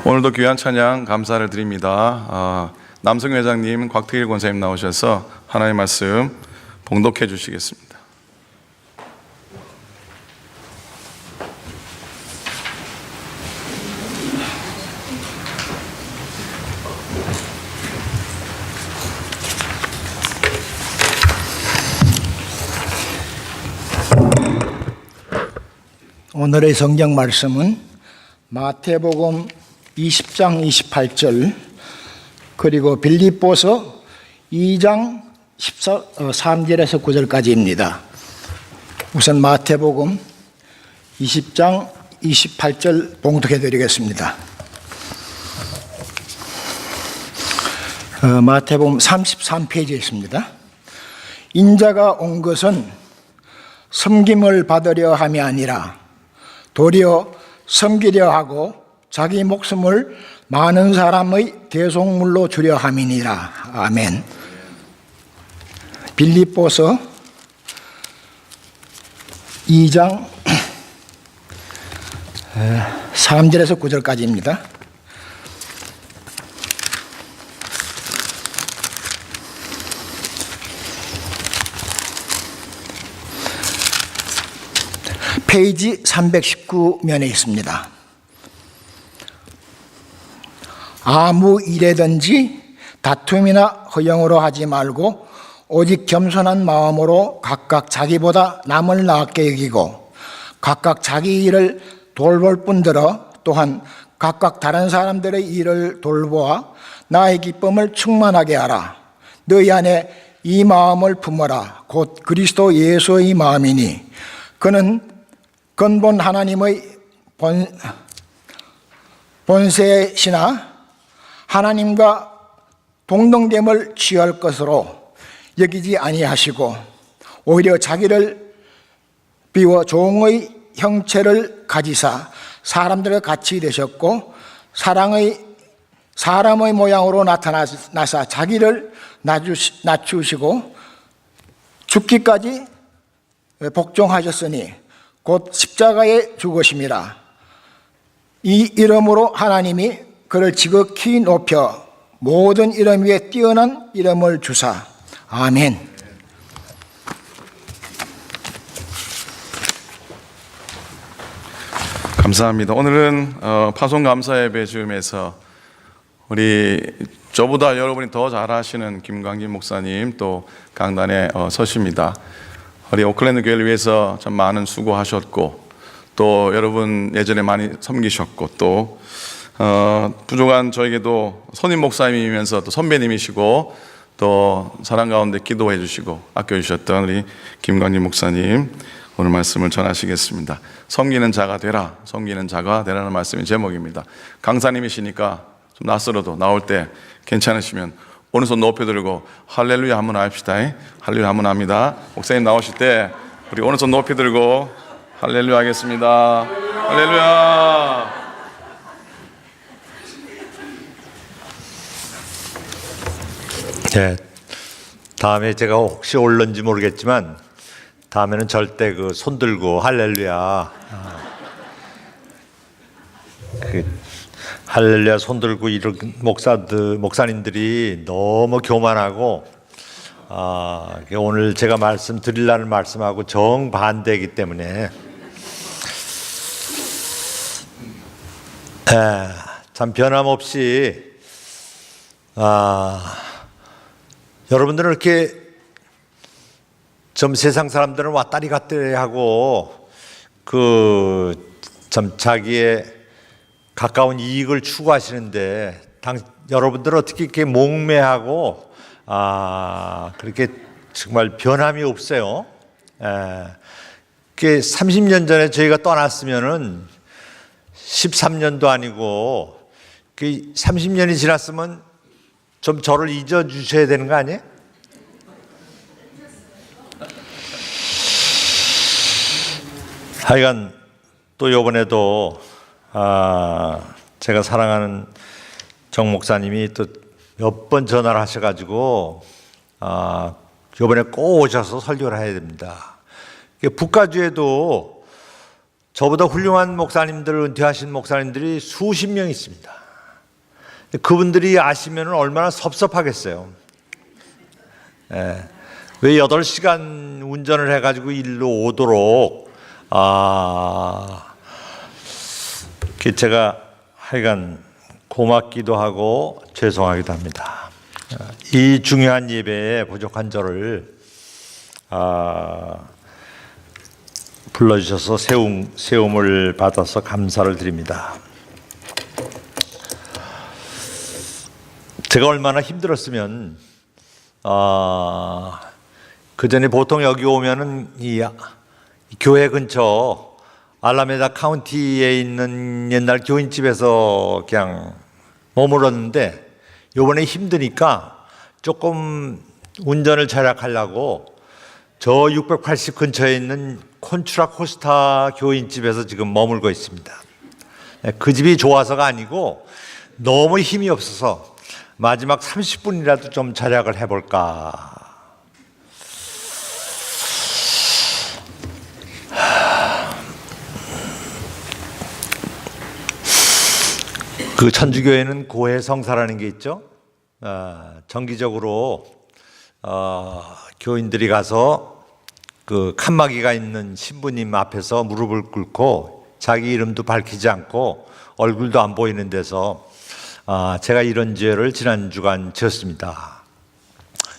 오늘도 귀한 찬양 감사를 드립니다. 남성 회장님, 곽태일 권사님 나오셔서 하나님의 말씀 봉독해 주시겠습니다. 오늘의 성경 말씀은 마태복음 20장 28절 그리고 빌립보서 2장 3절에서 9절까지입니다. 우선 마태복음 20장 28절 봉독해 드리겠습니다. 마태복음 33페이지에 있습니다. 인자가 온 것은 섬김을 받으려 함이 아니라 도리어 섬기려 하고 자기 목숨을 많은 사람의 대속물로 주려 함이니라. 아멘. 빌립보서 2장 3절에서 9절까지입니다. 페이지 319면에 있습니다. 아무 일에든지 다툼이나 허영으로 하지 말고 오직 겸손한 마음으로 각각 자기보다 남을 나았게 여기고 각각 자기 일을 돌볼 뿐더러 또한 각각 다른 사람들의 일을 돌보아 나의 기쁨을 충만하게 하라. 너희 안에 이 마음을 품어라. 곧 그리스도 예수의 마음이니 그는 근본 하나님의 본세시나 하나님과 동등됨을 취할 것으로 여기지 아니하시고 오히려 자기를 비워 종의 형체를 가지사 사람들과 같이 되셨고 사람의 모양으로 나타나사 자기를 낮추시고 죽기까지 복종하셨으니 곧 십자가에 죽으심이라. 이 이름으로 하나님이 그를 지극히 높여 모든 이름 위에 뛰어난 이름을 주사. 아멘. 감사합니다. 오늘은 파송 감사 예배 즈음에서 우리 저보다 여러분이 더 잘하시는 김광진 목사님 또 강단에 서십니다. 우리 오클랜드 교회를 위해서 참 많은 수고하셨고 또 여러분 예전에 많이 섬기셨고 또 부족한 저에게도 선임 목사님이면서 또 선배님이시고 또 사랑 가운데 기도해 주시고 아껴주셨던 우리 김광진 목사님 오늘 말씀을 전하시겠습니다. 섬기는 자가 되라, 섬기는 자가 되라는 말씀이 제목입니다. 강사님이시니까 좀 낯설어도 나올 때 괜찮으시면 오른손 높여 들고 할렐루야 한번 합시다. 할렐루야 한번 합니다. 목사님 나오실 때 우리 오른손 높이 들고 할렐루야 하겠습니다. 할렐루야. 네, 다음에 제가 혹시 올는지 모르겠지만 다음에는 절대 그 손 들고 할렐루야 할렐루야 손 들고 이런 목사님들이 너무 교만하고 오늘 제가 말씀 드리려는 말씀하고 정반대이기 때문에 참 변함없이 여러분들은 이렇게 좀 세상 사람들은 왔다리 갔다리 하고 참 자기의 가까운 이익을 추구하시는데 여러분들은 어떻게 이렇게 몽매하고 그렇게 정말 변함이 없어요. 그게 30년 전에 저희가 떠났으면은 13년도 아니고 그 30년이 지났으면 좀 저를 잊어주셔야 되는 거 아니에요? 하여간 또 이번에도 제가 사랑하는 정 목사님이 또 몇 번 전화를 하셔가지고 이번에 꼭 오셔서 설교를 해야 됩니다. 북가주에도 저보다 훌륭한 목사님들, 은퇴하신 목사님들이 수십 명 있습니다. 그분들이 아시면 얼마나 섭섭하겠어요. 예. 왜 8시간 운전을 해가지고 일로 오도록, 제가 하여간 고맙기도 하고 죄송하기도 합니다. 이 중요한 예배에 부족한 저를 불러주셔서 세움을 받아서 감사를 드립니다. 제가 얼마나 힘들었으면 그 전에 보통 여기 오면은 이 교회 근처 알라메다 카운티에 있는 옛날 교인집에서 그냥 머물렀는데 요번에 힘드니까 조금 운전을 절약하려고 저 680 근처에 있는 콘트라 코스타 교인집에서 지금 머물고 있습니다. 그 집이 좋아서가 아니고 너무 힘이 없어서 마지막 30분이라도 좀 절약을 해볼까. 그 천주교에는 고해성사라는 게 있죠. 정기적으로 교인들이 가서 그 칸막이가 있는 신부님 앞에서 무릎을 꿇고 자기 이름도 밝히지 않고 얼굴도 안 보이는 데서 제가 이런 죄를 지난 주간 지었습니다.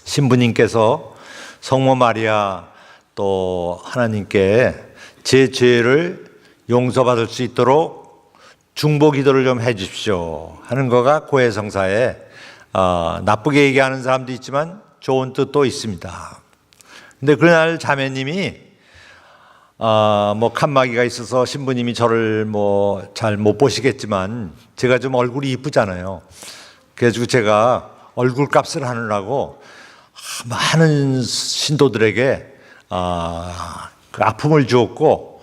신부님께서 성모 마리아 또 하나님께 제 죄를 용서받을 수 있도록 중보 기도를 좀 해 주십시오 하는 거가 고해성사에 나쁘게 얘기하는 사람도 있지만 좋은 뜻도 있습니다. 근데 그날 자매님이 뭐 칸막이가 있어서 신부님이 저를 뭐 잘 못 보시겠지만 제가 좀 얼굴이 이쁘잖아요. 그래가지고 제가 얼굴 값을 하느라고 많은 신도들에게 그 아픔을 주었고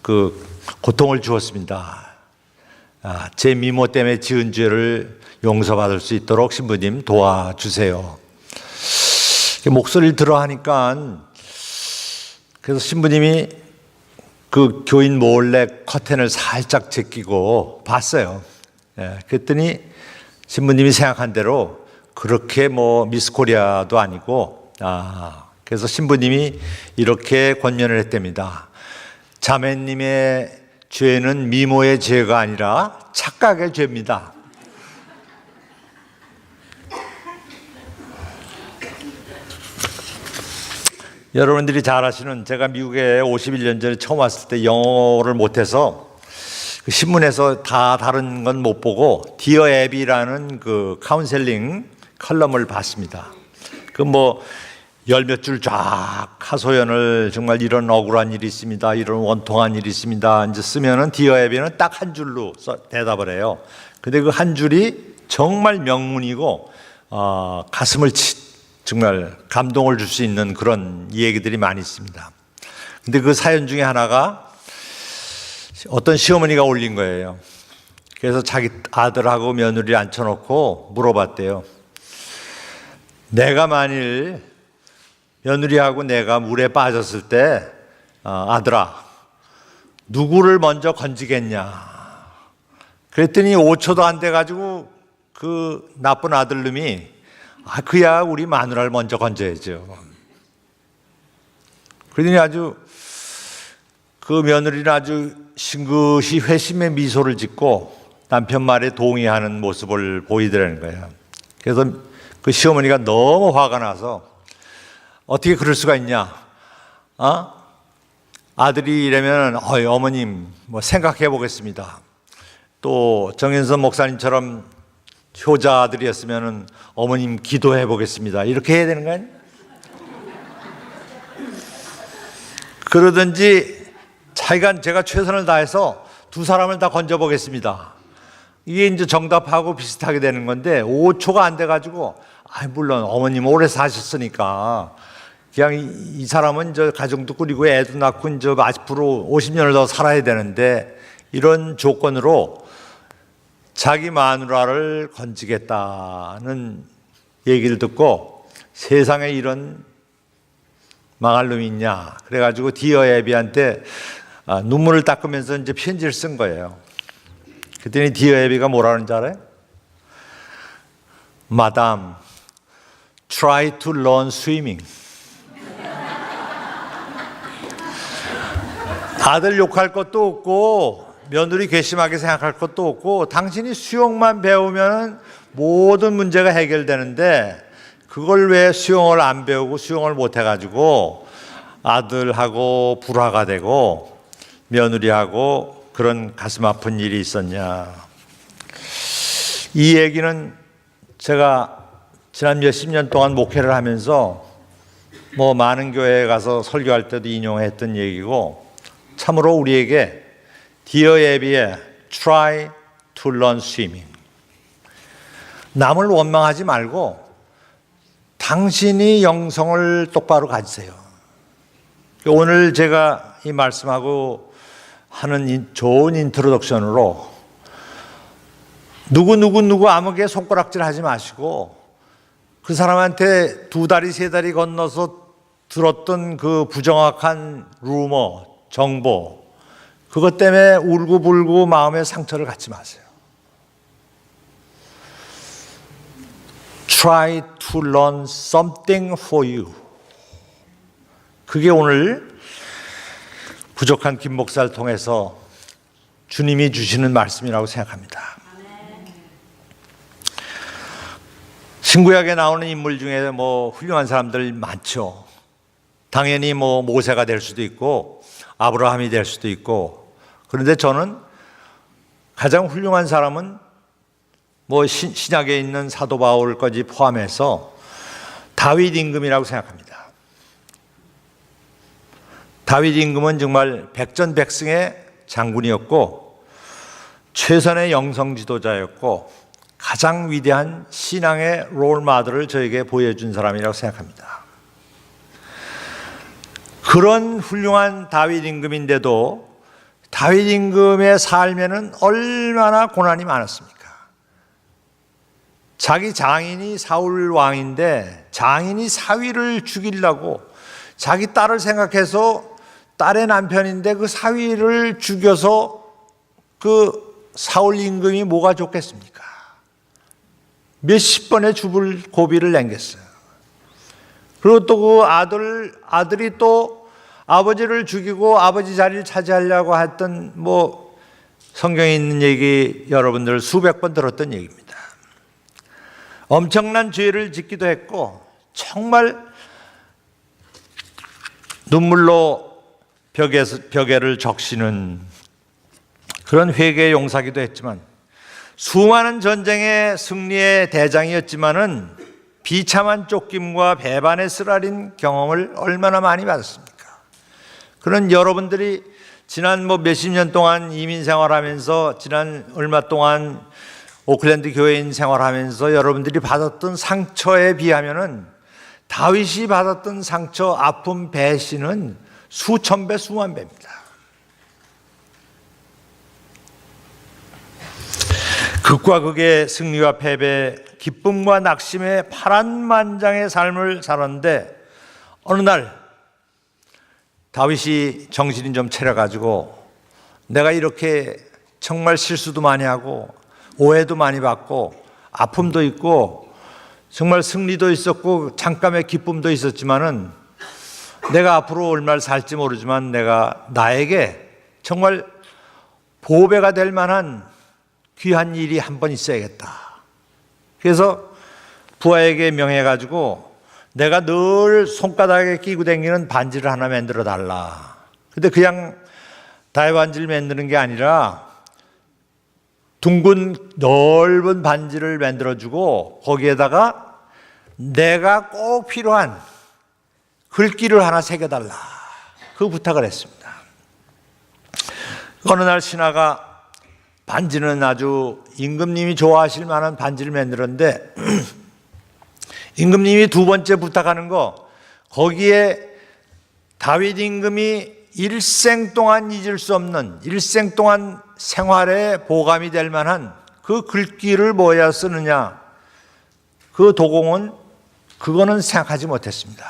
그 고통을 주었습니다. 제 미모 때문에 지은 죄를 용서받을 수 있도록 신부님 도와주세요. 목소리를 들어 하니까 그래서 신부님이 그 교인 몰래 커튼을 살짝 제끼고 봤어요. 그랬더니 신부님이 생각한 대로 그렇게 뭐 미스 코리아도 아니고 그래서 신부님이 이렇게 권면을 했답니다. 자매님의 죄는 미모의 죄가 아니라 착각의 죄입니다. 여러분들이 잘 아시는 제가 미국에 51년 전에 처음 왔을 때 영어를 못해서 그 신문에서 다 다른 건 못 보고 디어 애비라는 그 카운셀링 컬럼을 봤습니다. 그 뭐 열 몇 줄 쫙 하소연을 정말 이런 억울한 일이 있습니다. 이런 원통한 일이 있습니다. 이제 쓰면은 디어 애비는 딱 한 줄로 대답을 해요. 근데 그 한 줄이 정말 명문이고 가슴을 정말 감동을 줄 수 있는 그런 얘기들이 많이 있습니다. 근데 그 사연 중에 하나가 어떤 시어머니가 올린 거예요. 그래서 자기 아들하고 며느리를 앉혀놓고 물어봤대요. 내가 만일 며느리하고 내가 물에 빠졌을 때 아들아 누구를 먼저 건지겠냐. 그랬더니 5초도 안 돼가지고 그 나쁜 아들놈이 그야 우리 마누라를 먼저 건져야죠. 그러더니 아주 그 며느리는 아주 싱긋이 회심의 미소를 짓고 남편 말에 동의하는 모습을 보이더라는 거예요. 그래서 그 시어머니가 너무 화가 나서 어떻게 그럴 수가 있냐? 아들이 이러면 어머님 뭐 생각해 보겠습니다. 또 정현선 목사님처럼 효자 아들이었으면 어머님 기도해 보겠습니다. 이렇게 해야 되는 거 아니에요? 그러든지 제가 최선을 다해서 두 사람을 다 건져 보겠습니다. 이게 이제 정답하고 비슷하게 되는 건데 5초가 안 돼가지고 물론 어머님 오래 사셨으니까 그냥 이 사람은 저 가정도 꾸리고 애도 낳고 이제 앞으로 50년을 더 살아야 되는데 이런 조건으로 자기 마누라를 건지겠다는 얘기를 듣고 세상에 이런 망할 놈이 있냐. 그래가지고 디어 애비한테 눈물을 닦으면서 이제 편지를 쓴 거예요. 그랬더니 디어 애비가 뭐라는 줄 알아요? Madam, try to learn swimming. 아들 욕할 것도 없고 며느리 괘씸하게 생각할 것도 없고 당신이 수영만 배우면 모든 문제가 해결되는데 그걸 왜 수영을 안 배우고 수영을 못 해가지고 아들하고 불화가 되고 며느리하고 그런 가슴 아픈 일이 있었냐. 이 얘기는 제가 지난 몇십 년 동안 목회를 하면서 뭐 많은 교회에 가서 설교할 때도 인용했던 얘기고 참으로 우리에게 디어 에비의 Try to learn swimming. 남을 원망하지 말고 당신이 영성을 똑바로 가지세요. 오늘 제가 이 말씀하고 하는 좋은 인트로덕션으로 누구 아무게 손가락질 하지 마시고 그 사람한테 2다리 3다리 건너서 들었던 그 부정확한 루머, 정보 그것 때문에 울고불고 마음에 상처를 갖지 마세요. Try to learn something for you. 그게 오늘 부족한 김 목사를 통해서 주님이 주시는 말씀이라고 생각합니다. 신구약에 나오는 인물 중에 뭐 훌륭한 사람들 많죠. 당연히 뭐 모세가 될 수도 있고 아브라함이 될 수도 있고 그런데 저는 가장 훌륭한 사람은 뭐 신약에 있는 사도 바울까지 포함해서 다윗 임금이라고 생각합니다. 다윗 임금은 정말 백전백승의 장군이었고 최선의 영성 지도자였고 가장 위대한 신앙의 롤모델을 저에게 보여준 사람이라고 생각합니다. 그런 훌륭한 다윗 임금인데도 다윗 임금의 삶에는 얼마나 고난이 많았습니까? 자기 장인이 사울 왕인데 장인이 사위를 죽이려고 자기 딸을 생각해서 딸의 남편인데 그 사위를 죽여서 그 사울 임금이 뭐가 좋겠습니까? 몇십 번의 죽을 고비를 남겼어요. 그리고 또 그 아들이 또 아버지를 죽이고 아버지 자리를 차지하려고 했던 뭐 성경에 있는 얘기 여러분들 수백 번 들었던 얘기입니다. 엄청난 죄를 짓기도 했고 정말 눈물로 벽에를 적시는 그런 회개의 용사기도 했지만 수많은 전쟁의 승리의 대장이었지만은 비참한 쫓김과 배반에 쓰라린 경험을 얼마나 많이 받았습니까? 그런 여러분들이 지난 뭐 몇십 년 동안 이민 생활하면서 지난 얼마 동안 오클랜드 교회인 생활하면서 여러분들이 받았던 상처에 비하면은 다윗이 받았던 상처, 아픔, 배신은 수천 배, 수만 배입니다. 극과 극의 승리와 패배, 기쁨과 낙심의 파란만장의 삶을 살았는데 어느 날 다윗이 정신이 좀 차려가지고 내가 이렇게 정말 실수도 많이 하고 오해도 많이 받고 아픔도 있고 정말 승리도 있었고 잠깐의 기쁨도 있었지만은 내가 앞으로 얼마를 살지 모르지만 내가 나에게 정말 보배가 될 만한 귀한 일이 한 번 있어야겠다. 그래서 부하에게 명해가지고 내가 늘 손바닥에 끼고 다니는 반지를 하나 만들어 달라. 근데 그냥 다이 반지를 만드는 게 아니라 둥근 넓은 반지를 만들어주고 거기에다가 내가 꼭 필요한 글귀를 하나 새겨달라. 그 부탁을 했습니다. 어느 날 신하가 반지는 아주 임금님이 좋아하실 만한 반지를 만들었는데 임금님이 두 번째 부탁하는 거 거기에 다윗 임금이 일생 동안 잊을 수 없는 일생 동안 생활에 보감이 될 만한 그 글귀를 뭐야 쓰느냐 그 도공은 그거는 생각하지 못했습니다.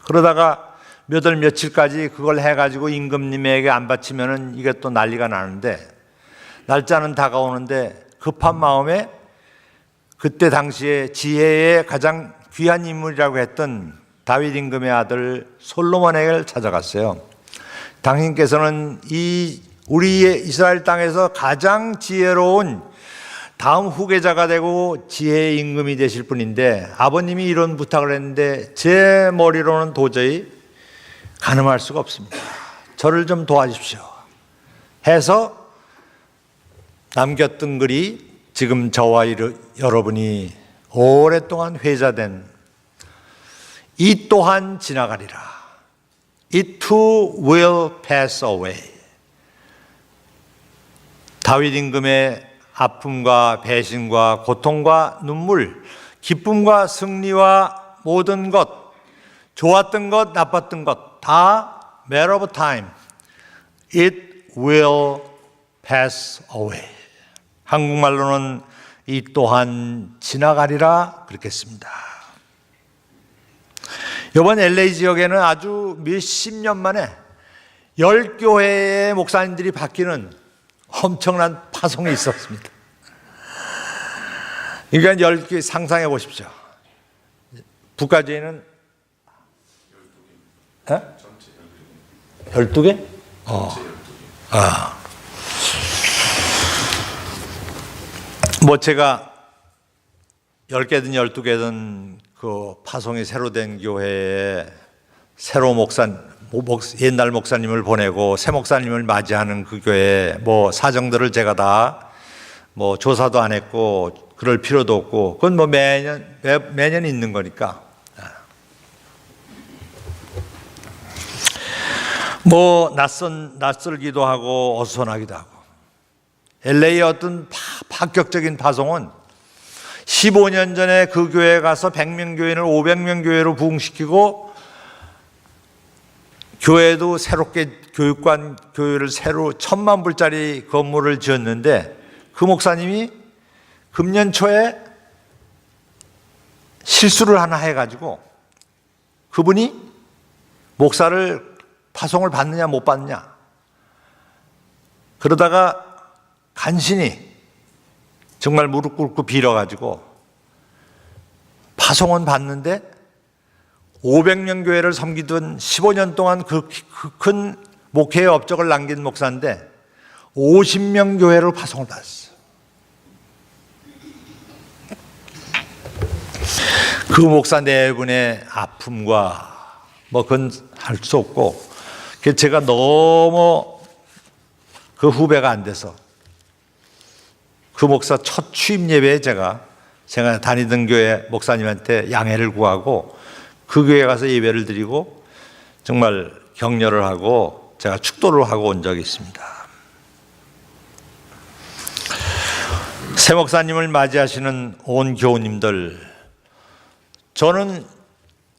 그러다가 몇 월 며칠까지 그걸 해가지고 임금님에게 안 바치면은 이게 또 난리가 나는데 날짜는 다가오는데 급한 마음에 그때 당시에 지혜의 가장 귀한 인물이라고 했던 다윗 임금의 아들 솔로몬에게 찾아갔어요. 당신께서는 이 우리의 이스라엘 땅에서 가장 지혜로운 다음 후계자가 되고 지혜의 임금이 되실 분인데 아버님이 이런 부탁을 했는데 제 머리로는 도저히 가늠할 수가 없습니다. 저를 좀 도와주십시오 해서 남겼던 글이 지금 저와 여러분이 오랫동안 회자된 이 또한 지나가리라. It too will pass away. 다윗 임금의 아픔과 배신과 고통과 눈물, 기쁨과 승리와 모든 것, 좋았던 것, 나빴던 것, 다 matter of time. It will pass away. 한국말로는 이 또한 지나가리라 그렇게 했습니다. 이번 LA 지역에는 아주 몇십 년 만에 10교회의 목사님들이 바뀌는 엄청난 파송이 있었습니다. 그러니까 10개 상상해 보십시오. 북가주에는 12개? 뭐 제가 10개든 12개든 그 파송이 새로 된 교회에 새로 옛날 목사님을 보내고 새 목사님을 맞이하는 그 교회 뭐 사정들을 제가 다 뭐 조사도 안 했고 그럴 필요도 없고 그건 뭐 매년 있는 거니까 뭐 낯설기도 하고 어수선하기도 하고 LA의 어떤 파격적인 파송은 15년 전에 그 교회에 가서 100명 교인을 500명 교회로 부흥시키고 교회도 새롭게 교육관 교회를 새로 1000만 불짜리 건물을 지었는데 그 목사님이 금년 초에 실수를 하나 해가지고 그분이 목사를 파송을 받느냐 못 받느냐 그러다가 간신히 정말 무릎 꿇고 빌어가지고 파송은 받는데 500명 교회를 섬기던 15년 동안 그 큰 목회의 업적을 남긴 목사인데 50명 교회를 파송을 받았어요. 그 목사 네 분의 아픔과 뭐 그건 할 수 없고 제가 너무 그 후배가 안 돼서 그 목사 첫 취임 예배에 제가 다니던 교회 목사님한테 양해를 구하고 그 교회에 가서 예배를 드리고 정말 격려를 하고 제가 축도를 하고 온 적이 있습니다. 새 목사님을 맞이하시는 온 교우님들, 저는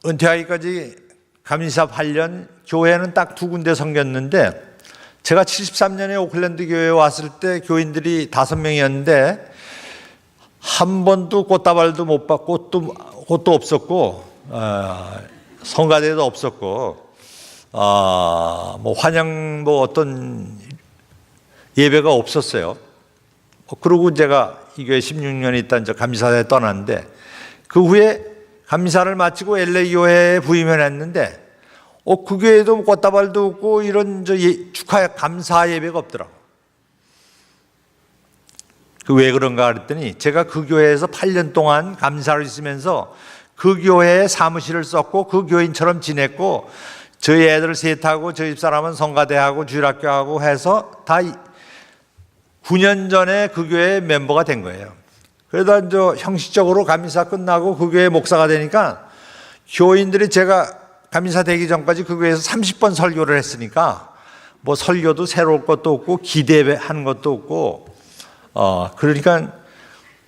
은퇴하기까지 감리사 8년, 교회는 딱 2군데 섬겼는데 제가 73년에 오클랜드 교회에 왔을 때 교인들이 5명이었는데 한 번도 꽃다발도 못 받고 꽃도 없었고 성가대도 없었고 뭐 환영 뭐 어떤 예배가 없었어요. 그러고 제가 이 교회 16년 있다 저 감리사에 떠났는데 그 후에 감리사를 마치고 LA 교회에 부임을 했는데 그 교회도 꽃다발도 없고 이런 축하 감사 예배가 없더라고. 그 왜 그런가 그랬더니 제가 그 교회에서 8년 동안 감사를 있으면서 그 교회에 사무실을 썼고 그 교인처럼 지냈고 저희 애들 셋하고 저희 집사람은 성가대하고 주일학교하고 해서 다 9년 전에 그 교회 멤버가 된 거예요. 그러다 이제 형식적으로 감리사 끝나고 그 교회 목사가 되니까 교인들이 제가 감리사 되기 전까지 그 교회에서 30번 설교를 했으니까 뭐 설교도 새로울 것도 없고 기대하는 것도 없고 그러니까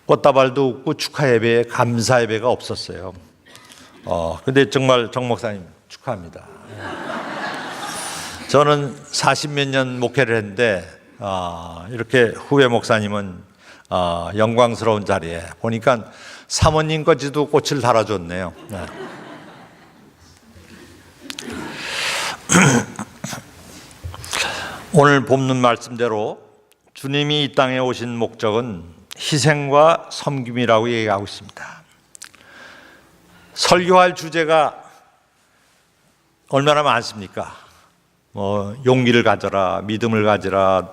꽃다발도 없고 축하 예배, 감사 예배가 없었어요. 근데 정말 정 목사님 축하합니다. 저는 40몇 년 목회를 했는데 이렇게 후배 목사님은 영광스러운 자리에 보니까 사모님 거지도 꽃을 달아줬네요. 네. 오늘 본문 말씀대로 주님이 이 땅에 오신 목적은 희생과 섬김이라고 얘기하고 있습니다. 설교할 주제가 얼마나 많습니까? 용기를 가져라, 믿음을 가져라,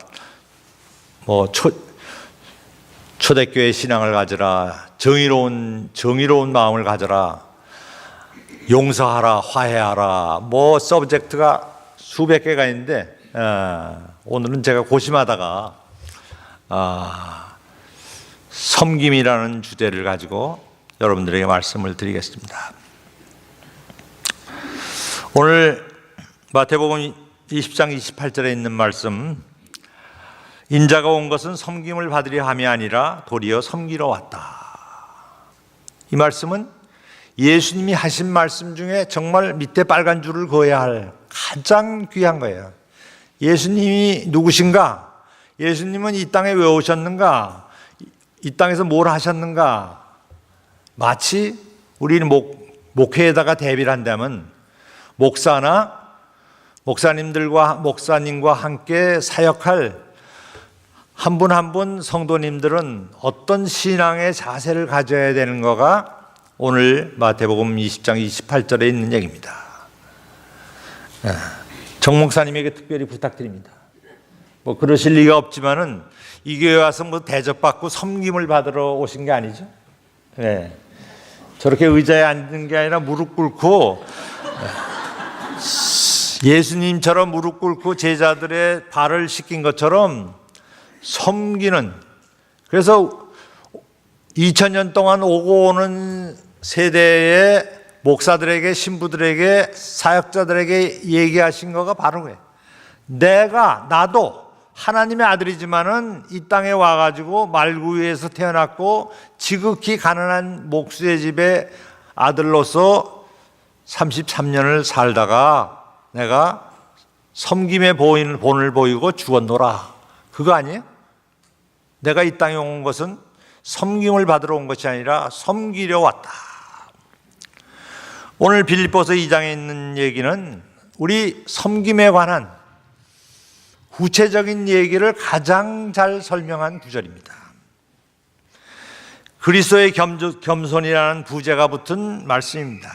초대교회 신앙을 가져라, 정의로운 마음을 가져라, 용서하라, 화해하라, 서브젝트가 수백 개가 있는데 오늘은 제가 고심하다가 섬김이라는 주제를 가지고 여러분들에게 말씀을 드리겠습니다. 오늘 마태복음 20장 28절에 있는 말씀, 인자가 온 것은 섬김을 받으려 함이 아니라 도리어 섬기러 왔다. 이 말씀은 예수님이 하신 말씀 중에 정말 밑에 빨간 줄을 그어야 할 가장 귀한 거예요. 예수님이 누구신가? 예수님은 이 땅에 왜 오셨는가? 이 땅에서 뭘 하셨는가? 마치 우리는 목회에다가 대비를 한다면 목사님과 함께 사역할 한 분 한 분 성도님들은 어떤 신앙의 자세를 가져야 되는 거가 오늘 마태복음 20장 28절에 있는 얘기입니다. 정 목사님에게 특별히 부탁드립니다. 그러실 리가 없지만은 이 교회 와서 대접받고 섬김을 받으러 오신 게 아니죠? 네. 저렇게 의자에 앉는 게 아니라 무릎 꿇고 예수님처럼 무릎 꿇고 제자들의 발을 씻긴 것처럼 섬기는, 그래서 2000년 동안 오고 오는 세대의 목사들에게, 신부들에게, 사역자들에게 얘기하신 거가 바로 그래요. 나도 하나님의 아들이지만은 이 땅에 와가지고 말구유에서 태어났고 지극히 가난한 목수의 집의 아들로서 33년을 살다가 내가 섬김의 본을 보이고 죽었노라. 그거 아니에요? 내가 이 땅에 온 것은 섬김을 받으러 온 것이 아니라 섬기려 왔다. 오늘 빌립보서 2장에 있는 얘기는 우리 섬김에 관한 구체적인 얘기를 가장 잘 설명한 구절입니다. 그리스도의 겸손이라는 부제가 붙은 말씀입니다.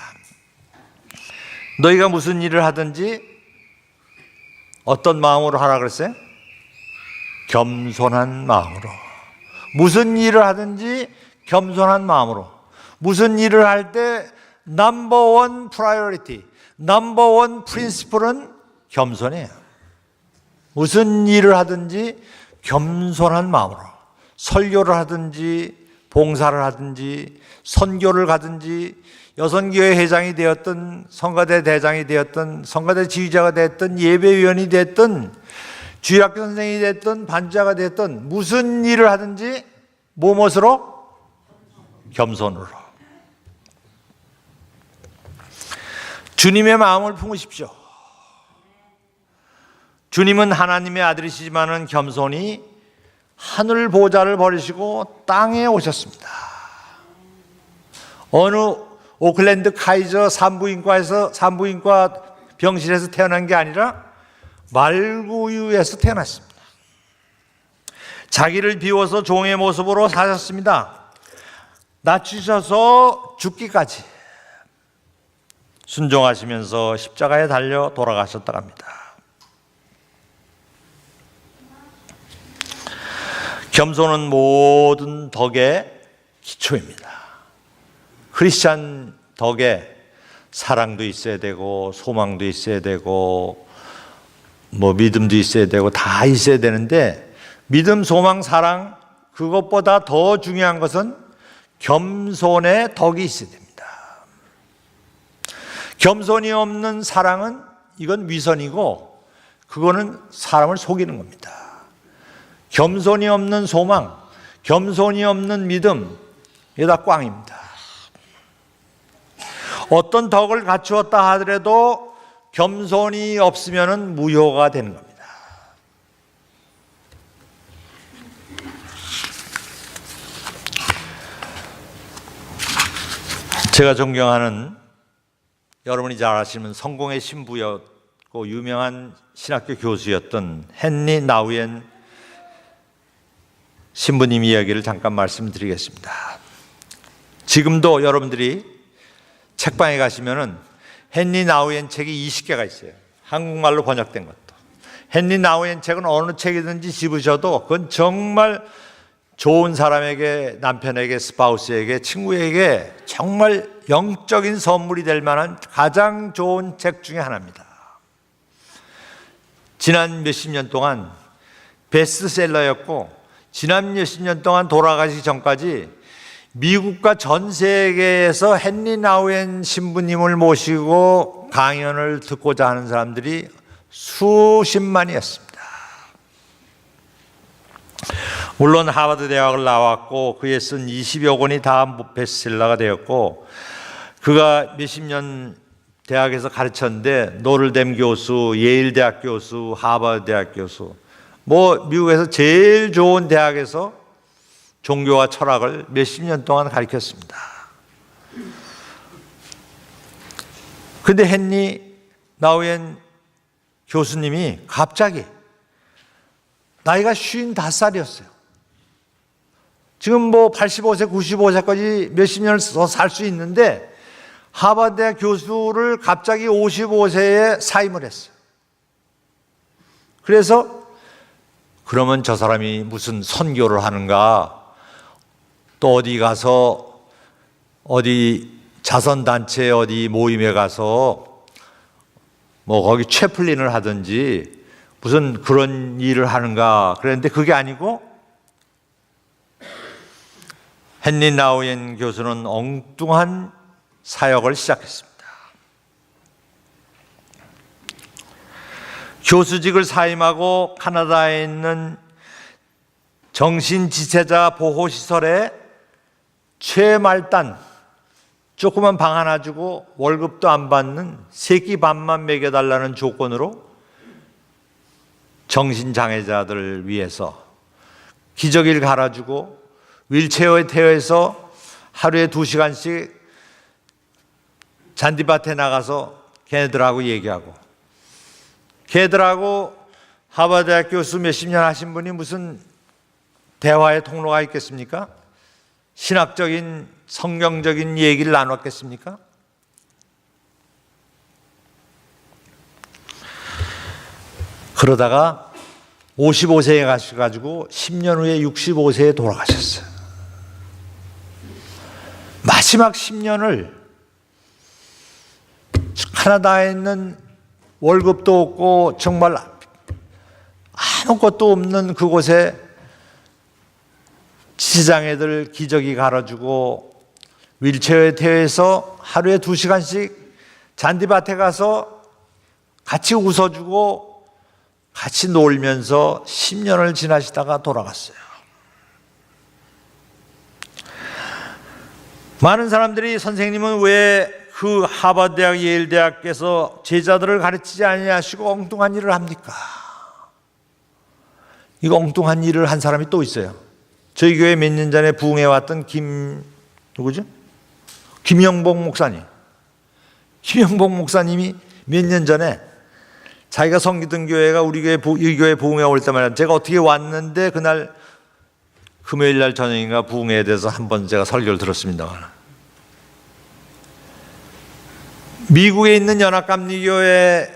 너희가 무슨 일을 하든지 어떤 마음으로 하라 그랬어요? 겸손한 마음으로. 무슨 일을 하든지 겸손한 마음으로. 무슨 일을 할 때 넘버원 프라이어리티, 넘버원 프린시플은 겸손이에요. 무슨 일을 하든지 겸손한 마음으로. 설교를 하든지 봉사를 하든지 선교를 가든지 여선교회 회장이 되었든 성가대 대장이 되었든 성가대 지휘자가 됐든 예배위원이 됐든 주일학교 선생이 됐든 반주자가 됐든 무슨 일을 하든지 무엇으로? 겸손으로. 주님의 마음을 품으십시오. 주님은 하나님의 아들이시지만은 겸손히 하늘 보좌를 버리시고 땅에 오셨습니다. 어느 오클랜드 카이저 산부인과 병실에서 태어난 게 아니라 말구유에서 태어났습니다. 자기를 비워서 종의 모습으로 사셨습니다. 낮추셔서 죽기까지 순종하시면서 십자가에 달려 돌아가셨다고 합니다. 겸손은 모든 덕의 기초입니다. 크리스찬 덕에 사랑도 있어야 되고 소망도 있어야 되고 믿음도 있어야 되고 다 있어야 되는데 믿음, 소망, 사랑 그것보다 더 중요한 것은 겸손의 덕이 있어야 됩니다. 겸손이 없는 사랑은 이건 위선이고 그거는 사람을 속이는 겁니다. 겸손이 없는 소망, 겸손이 없는 믿음 이게 다 꽝입니다. 어떤 덕을 갖추었다 하더라도 겸손이 없으면 무효가 되는 겁니다. 제가 존경하는 여러분이 잘 아시는 성공의 신부였고 유명한 신학교 교수였던 헨리 나우엔 신부님 이야기를 잠깐 말씀드리겠습니다. 지금도 여러분들이 책방에 가시면은 헨리 나우엔 책이 20개가 있어요. 한국말로 번역된 것도. 헨리 나우엔 책은 어느 책이든지 집으셔도 그건 정말 좋은 사람에게, 남편에게, 스파우스에게, 친구에게 정말 영적인 선물이 될 만한 가장 좋은 책 중에 하나입니다. 지난 몇십 년 동안 베스트셀러였고, 지난 몇십 년 동안 돌아가시기 전까지 미국과 전 세계에서 헨리 나우엔 신부님을 모시고 강연을 듣고자 하는 사람들이 수십만이었습니다. 물론 하버드 대학을 나왔고 그에 쓴 20여 권이 다 베스트셀러가 되었고, 그가 몇십 년 대학에서 가르쳤는데 노르댐 교수, 예일 대학 교수, 하버드 대학 교수, 미국에서 제일 좋은 대학에서 종교와 철학을 몇십 년 동안 가르쳤습니다. 그런데 헨리 나우엔 교수님이 갑자기 나이가 55살이었어요. 지금 85세, 95세까지 몇십 년을 더 살 수 있는데 하버드 대학 교수를 갑자기 55세에 사임을 했어요. 그래서 그러면 저 사람이 무슨 선교를 하는가, 또 어디 가서 어디 자선단체 어디 모임에 가서 거기 채플린을 하든지 무슨 그런 일을 하는가 그랬는데 그게 아니고, 헨리 나우엔 교수는 엉뚱한 사역을 시작했습니다. 교수직을 사임하고 카나다에 있는 정신지체자 보호시설에 최말단 조그만 방 하나 주고 월급도 안 받는 새끼 밥만 먹여달라는 조건으로 정신장애자들을 위해서 기저귀를 갈아주고 휠체어에 태워서 하루에 2시간씩 잔디밭에 나가서 걔네들하고 얘기하고, 걔들하고 하버드 대학 교수 몇십 년 하신 분이 무슨 대화의 통로가 있겠습니까? 신학적인 성경적인 얘기를 나눴겠습니까? 그러다가 55세에 가셔가지고 10년 후에 65세에 돌아가셨어요. 마지막 10년을 카나다에 있는 월급도 없고 정말 아무것도 없는 그곳에 지장애들 기저귀 갈아주고 휠체어에 태워서 하루에 2시간씩 잔디밭에 가서 같이 웃어주고 같이 놀면서 10년을 지나시다가 돌아갔어요. 많은 사람들이 선생님은 왜 그 하버드 대학, 예일 대학께서 제자들을 가르치지 아니하시고 엉뚱한 일을 합니까? 이거 엉뚱한 일을 한 사람이 또 있어요. 저희 교회 몇 년 전에 부흥해 왔던 김영복 목사님. 김영복 목사님이 몇 년 전에 자기가 섬기던 교회가 우리 교회 이 교회 부흥회 올 때마다 제가 어떻게 왔는데 그날 금요일 날 저녁인가 부흥회에 대해서 한번 제가 설교를 들었습니다. 미국에 있는 연합감리교회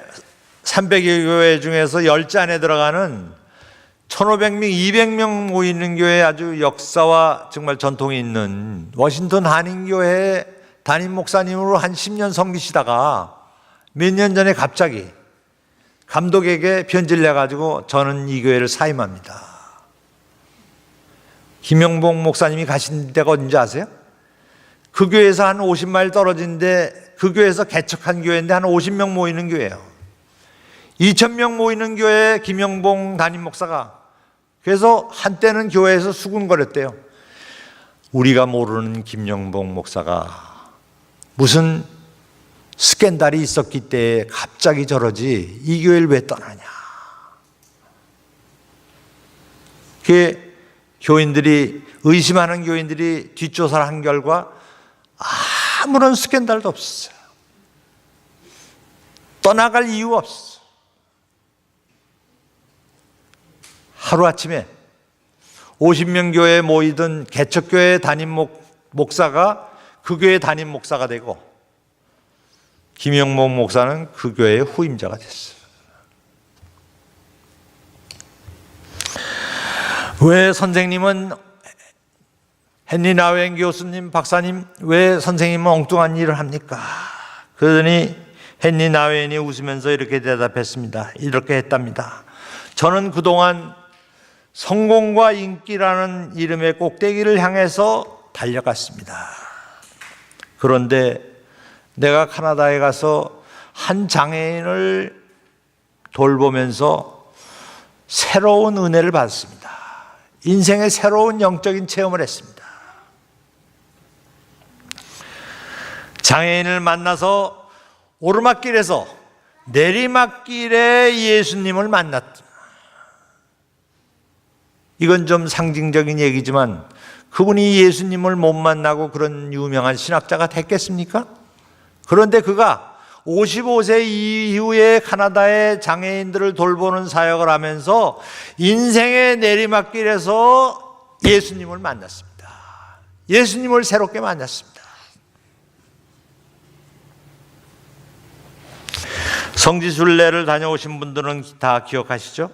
300여 교회 중에서 10자 안에 들어가는 1,500명, 200명 모이는 교회, 아주 역사와 정말 전통이 있는 워싱턴 한인교회 담임 목사님으로 한 10년 섬기시다가 몇 년 전에 갑자기 감독에게 편지를 내가지고 저는 이 교회를 사임합니다. 김영복 목사님이 가신 데가 어딘지 아세요? 그 교회에서 한 50마일 떨어진데 그 교회에서 개척한 교회인데 한 50명 모이는 교회예요. 2,000명 모이는 교회에 김영복 담임 목사가, 그래서 한때는 교회에서 수군거렸대요. 우리가 모르는 김영복 목사가 무슨 스캔들이 있었기 때문에 갑자기 저러지 이 교회를 왜 떠나냐. 그 교인들이, 의심하는 교인들이 뒷조사를 한 결과 아무런 스캔들도 없었어요. 떠나갈 이유가 없었어요. 하루아침에 50명 교회에 모이던 개척교회 담임 목사가 그 교회 담임 목사가 되고 김영목 목사는 그 교회의 후임자가 됐어요. 왜 선생님은 헨리 나우엔 교수님, 박사님, 왜 선생님은 엉뚱한 일을 합니까? 그러더니 헨리 나우엔이 웃으면서 이렇게 대답했습니다. 이렇게 했답니다. 저는 그동안 성공과 인기라는 이름의 꼭대기를 향해서 달려갔습니다. 그런데 내가 카나다에 가서 한 장애인을 돌보면서 새로운 은혜를 받았습니다. 인생의 새로운 영적인 체험을 했습니다. 장애인을 만나서 오르막길에서 내리막길에 예수님을 만났다. 이건 좀 상징적인 얘기지만 그분이 예수님을 못 만나고 그런 유명한 신학자가 됐겠습니까? 그런데 그가 55세 이후에 카나다의 장애인들을 돌보는 사역을 하면서 인생의 내리막길에서 예수님을 만났습니다. 예수님을 새롭게 만났습니다. 성지순례를 다녀오신 분들은 다 기억하시죠?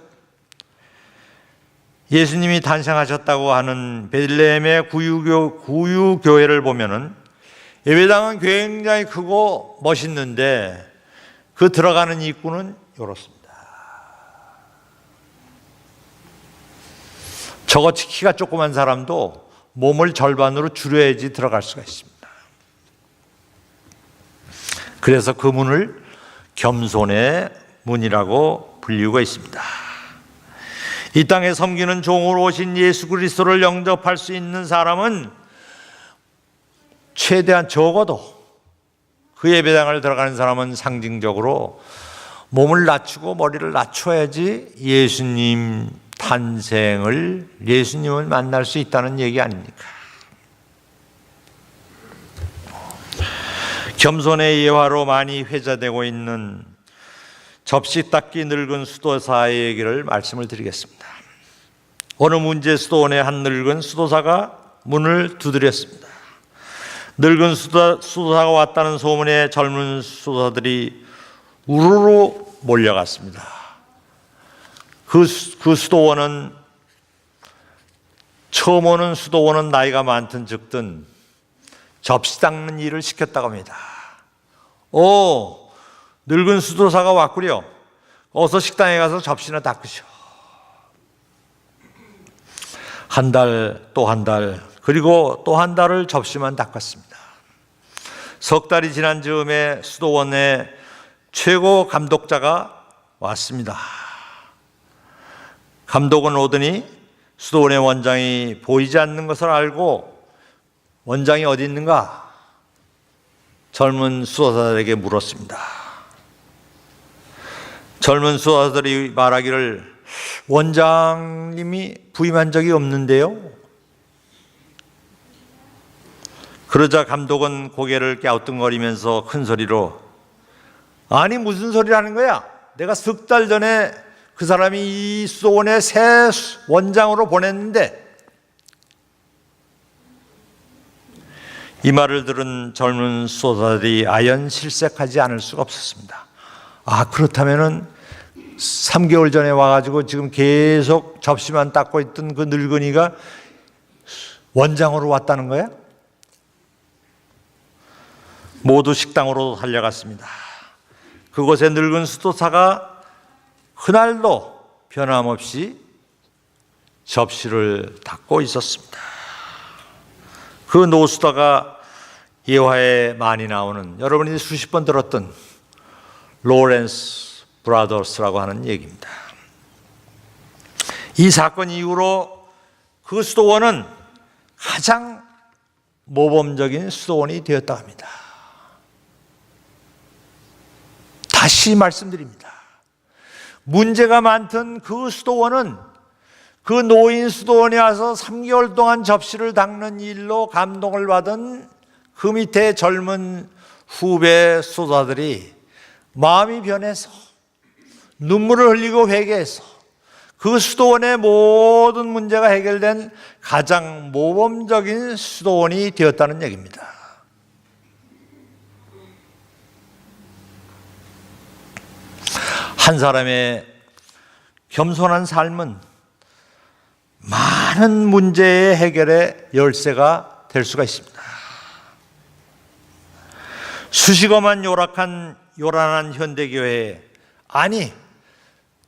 예수님이 탄생하셨다고 하는 베들레헴의 구유교회를 보면은 예배당은 굉장히 크고 멋있는데 그 들어가는 입구는 이렇습니다. 저같이 키가 조그만 사람도 몸을 절반으로 줄여야지 들어갈 수가 있습니다. 그래서 그 문을 겸손의 문이라고 불리고 있습니다. 이 땅에 섬기는 종으로 오신 예수 그리스도를 영접할 수 있는 사람은 최대한 적어도 그 예배당을 들어가는 사람은 상징적으로 몸을 낮추고 머리를 낮춰야지 예수님 탄생을, 예수님을 만날 수 있다는 얘기 아닙니까? 겸손의 예화로 많이 회자되고 있는 접시 닦기 늙은 수도사의 얘기를 말씀을 드리겠습니다. 어느 문제 수도원의 한 늙은 수도사가 문을 두드렸습니다. 늙은 수도사가 왔다는 소문에 젊은 수도사들이 우르르 몰려갔습니다. 그 수도원은 처음 오는 수도원은 나이가 많든 적든 접시 닦는 일을 시켰다고 합니다. 오, 늙은 수도사가 왔구려. 어서 식당에 가서 접시나 닦으시오. 한 달, 또 한 달, 그리고 또 한 달을 접시만 닦았습니다. 석 달이 지난 즈음에 수도원의 최고 감독자가 왔습니다. 감독은 오더니 수도원의 원장이 보이지 않는 것을 알고 원장이 어디 있는가? 젊은 수도사들에게 물었습니다. 젊은 수도사들이 말하기를 원장님이 부임한 적이 없는데요. 그러자 감독은 고개를 갸우뚱거리면서 큰 소리로 아니 무슨 소리를 하는 거야? 내가 석 달 전에 그 사람이 이 수도원의 새 원장으로 보냈는데. 이 말을 들은 젊은 수도사들이 아연 실색하지 않을 수가 없었습니다. 아, 그렇다면은 3개월 전에 와가지고 지금 계속 접시만 닦고 있던 그 늙은이가 원장으로 왔다는 거야? 모두 식당으로 달려갔습니다. 그곳에 늙은 수도사가 그날도 변함없이 접시를 닦고 있었습니다. 그 노수다가 예화에 많이 나오는, 여러분이 수십 번 들었던 로렌스 브라더스라고 하는 얘기입니다. 이 사건 이후로 그 수도원은 가장 모범적인 수도원이 되었다고 합니다. 다시 말씀드립니다. 문제가 많던 그 수도원은 그 노인 수도원에 와서 3개월 동안 접시를 닦는 일로 감동을 받은 그 밑에 젊은 후배 수도사들이 마음이 변해서 눈물을 흘리고 회개해서 그 수도원의 모든 문제가 해결된 가장 모범적인 수도원이 되었다는 얘기입니다. 한 사람의 겸손한 삶은 많은 문제의 해결의 열쇠가 될 수가 있습니다. 수식어만 요란한 현대교회, 아니,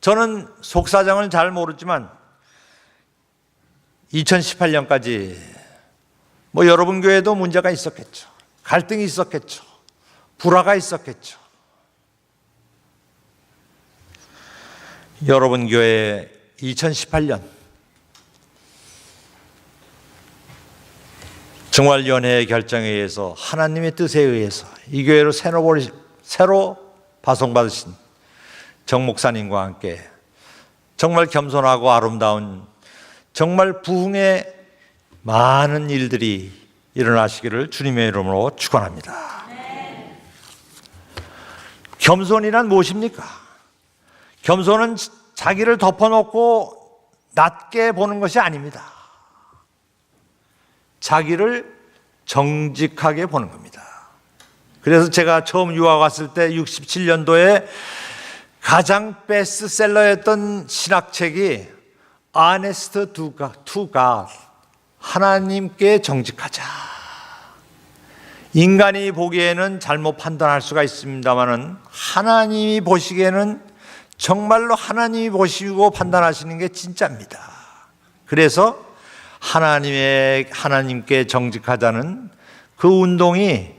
저는 속사정을 잘 모르지만 2018년까지 여러분 교회도 문제가 있었겠죠. 갈등이 있었겠죠. 불화가 있었겠죠. 여러분 교회 2018년 정말연회의 결정에 의해서, 하나님의 뜻에 의해서 이 교회로 새로 파송받으신 정 목사님과 함께 정말 겸손하고 아름다운, 정말 부흥의 많은 일들이 일어나시기를 주님의 이름으로 축원합니다. 겸손이란 무엇입니까? 겸손은 자기를 덮어놓고 낮게 보는 것이 아닙니다. 자기를 정직하게 보는 겁니다. 그래서 제가 처음 유학 왔을 때 67년도에 가장 베스트셀러였던 신학책이 Honest to God, 하나님께 정직하자. 인간이 보기에는 잘못 판단할 수가 있습니다마는 하나님이 보시기에는 정말로 하나님이 보시고 판단하시는 게 진짜입니다. 그래서 하나님께 정직하자는 그 운동이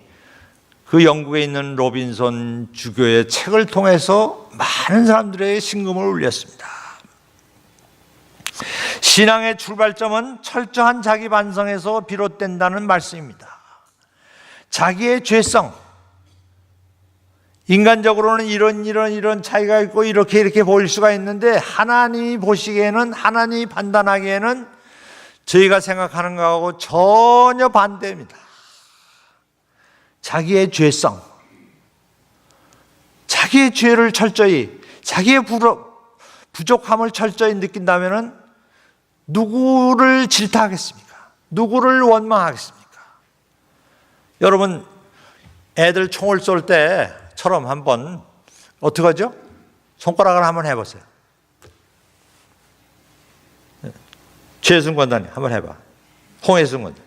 그 영국에 있는 로빈son 주교의 책을 통해서 많은 사람들의 심금을 울렸습니다. 신앙의 출발점은 철저한 자기 반성에서 비롯된다는 말씀입니다. 자기의 죄성, 인간적으로는 이런 차이가 있고 이렇게 보일 수가 있는데 하나님이 보시기에는, 하나님이 판단하기에는 저희가 생각하는 것하고 전혀 반대입니다. 자기의 죄성, 자기의 죄를 철저히, 자기의 부족함을 철저히 느낀다면 누구를 질타하겠습니까? 누구를 원망하겠습니까? 여러분, 애들 총을 쏠 때처럼 한번 어떻게 하죠? 손가락을 한번 해보세요. 최순 권단님 한번 해봐. 홍혜순 권단.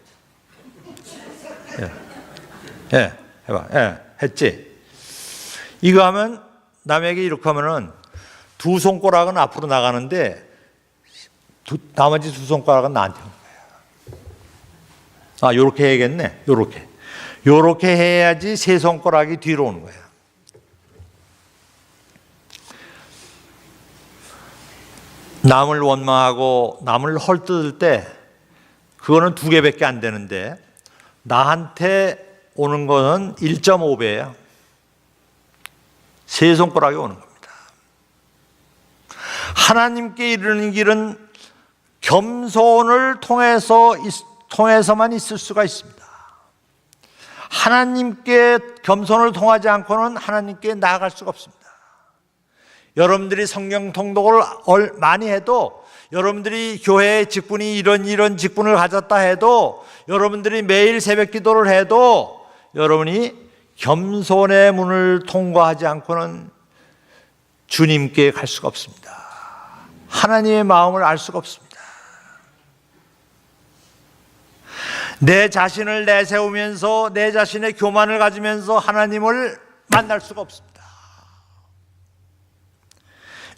예, 해봐. 예, 했지? 이거 하면, 남에게 이렇게 하면은 두 손가락은 앞으로 나가는데 나머지 두 손가락은 나한테 오는 거야. 요렇게 해야겠네. 요렇게 해야지 세 손가락이 뒤로 오는 거야. 남을 원망하고 남을 헐뜯을 때 그거는 2개밖에 안 되는데 나한테 오는 거는 1.5배예요. 세 손가락이 오는 겁니다. 하나님께 이르는 길은 겸손을 통해서만 있을 수가 있습니다. 하나님께 겸손을 통하지 않고는 하나님께 나아갈 수가 없습니다. 여러분들이 성경 통독을 많이 해도, 여러분들이 교회의 직분이 이런 직분을 가졌다 해도, 여러분들이 매일 새벽 기도를 해도 여러분이 겸손의 문을 통과하지 않고는 주님께 갈 수가 없습니다. 하나님의 마음을 알 수가 없습니다. 내 자신을 내세우면서 내 자신의 교만을 가지면서 하나님을 만날 수가 없습니다.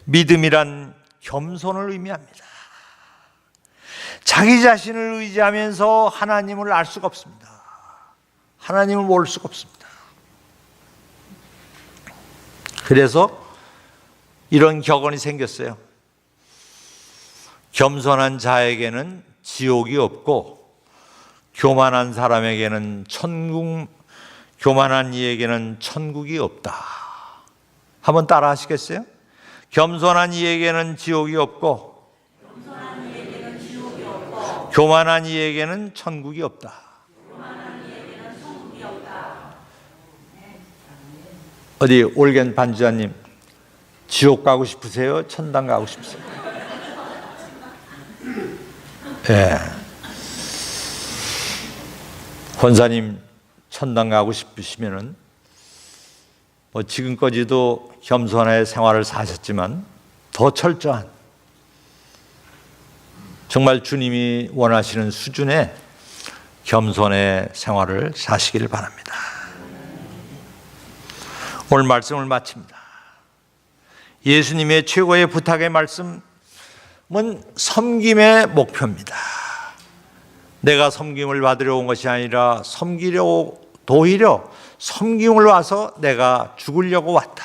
믿음이란 겸손을 의미합니다. 자기 자신을 의지하면서 하나님을 알 수가 없습니다. 하나님을 모를 수가 없습니다. 그래서 이런 격언이 생겼어요. 겸손한 자에게는 지옥이 없고 교만한 사람에게는 교만한 이에게는 천국이 없다. 한번 따라 하시겠어요? 겸손한 이에게는 지옥이 없고 교만한 이에게는 천국이 없다. 어디 올겐 반주자님, 지옥 가고 싶으세요? 천당 가고 싶으세요? 예. 권사님 천당 가고 싶으시면은 뭐 지금까지도 겸손의 생활을 사셨지만 더 철저한 정말 주님이 원하시는 수준의 겸손의 생활을 사시기를 바랍니다. 오늘 말씀을 마칩니다. 예수님의 최고의 부탁의 말씀은 섬김의 목표입니다. 내가 섬김을 받으려 온 것이 아니라 도리려 섬김을 와서 내가 죽으려고 왔다.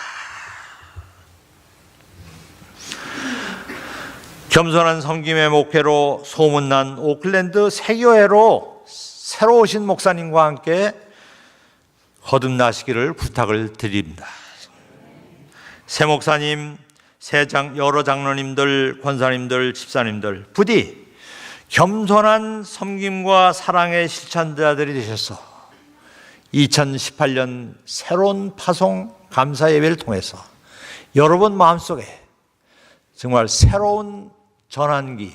겸손한 섬김의 목회로 소문난 오클랜드 세교회로 새로 오신 목사님과 함께 거듭나시기를 부탁을 드립니다. 새 목사님, 여러 장로님들, 권사님들, 집사님들 부디 겸손한 섬김과 사랑의 실천자들이 되셔서 2018년 새로운 파송 감사 예배를 통해서 여러분 마음속에 정말 새로운 전환기,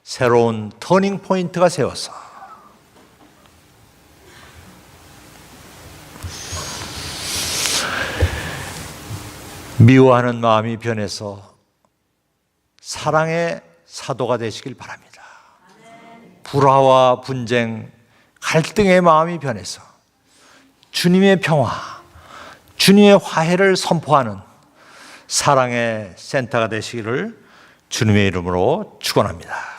새로운 터닝 포인트가 세워서 미워하는 마음이 변해서 사랑의 사도가 되시길 바랍니다. 불화와 분쟁, 갈등의 마음이 변해서 주님의 평화, 주님의 화해를 선포하는 사랑의 센터가 되시기를 주님의 이름으로 축원합니다.